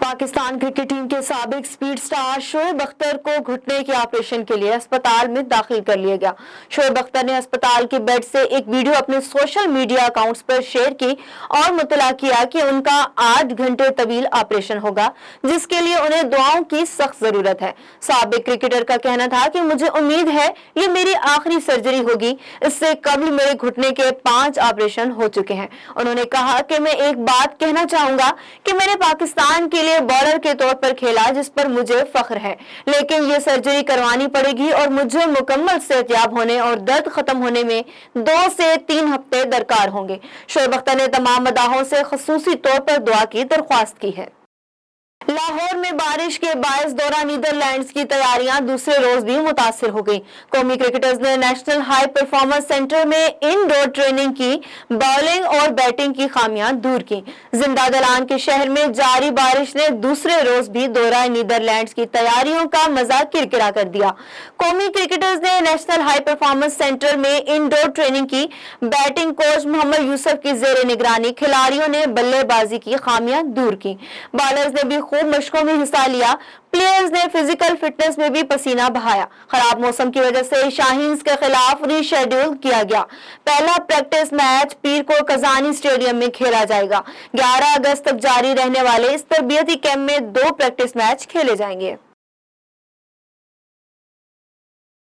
Pakistan cricket team के साबिक speed star Shoaib Akhtar को घुटने के ऑपरेशन के लिए अस्पताल में दाखिल कर लिया गया। शोएब अख्तर ने अस्पताल के बेड से एक वीडियो अपने सोशल मीडिया अकाउंट्स पर शेयर की और मुतला किया कि उनका 8 घंटे तवील ऑपरेशन होगा, जिसके लिए उन्हें दुआओं की सख्त जरूरत है। साबिक क्रिकेटर का कहना था कि मुझे उम्मीद है ये मेरी आखिरी सर्जरी होगी। इससे कबल मेरे घुटने के 5 ऑपरेशन हो चुके हैं। उन्होंने कहा कि मैं एक बात कहना चाहूंगा कि मैंने पाकिस्तान के लिए बॉलर के तौर पर खेला, जिस पर मुझे फख्र है, लेकिन ये सर्जरी करवानी पड़ेगी और मुझे मुकम्मल सेहतयाब होने और दर्द खत्म होने में 2 से 3 हफ्ते दरकार होंगे। शोएब अख्तर ने तमाम मदाहों से खसूसी तौर पर दुआ की दरख्वास्त की है। लाहौर में बारिश के बायस दौरा नीदरलैंड्स की तैयारियां दूसरे रोज भी मुतासिर हो गई। कौमी क्रिकेटर्स ने नेशनल हाई परफॉर्मेंस सेंटर में इनडोर ट्रेनिंग की, बॉलिंग और बैटिंग की खामियां दूर की। जिंदा दलान के शहर में जारी बारिश ने दूसरे रोज भी दौरा नीदरलैंड्स की तैयारियों का मजा किरकिरा कर दिया। कौमी क्रिकेटर्स ने नेशनल हाई परफॉर्मेंस सेंटर में इनडोर ट्रेनिंग की। बैटिंग कोच मोहम्मद यूसुफ की जेर निगरानी खिलाड़ियों ने बल्लेबाजी की खामियां दूर की। बॉलर्स ने भी खूब मशकों में हिस्सा लिया। प्लेयर्स ने फिजिकल फिटनेस में भी पसीना बहाया। खराब मौसम की वजह से शाहीन्स के खिलाफ रीशेड्यूल किया गया। पहला प्रैक्टिस मैच पीर को कजानी स्टेडियम में खेला जाएगा। 11 अगस्त तक जारी रहने वाले इस तरबियती कैंप में 2 प्रैक्टिस मैच खेले जाएंगे।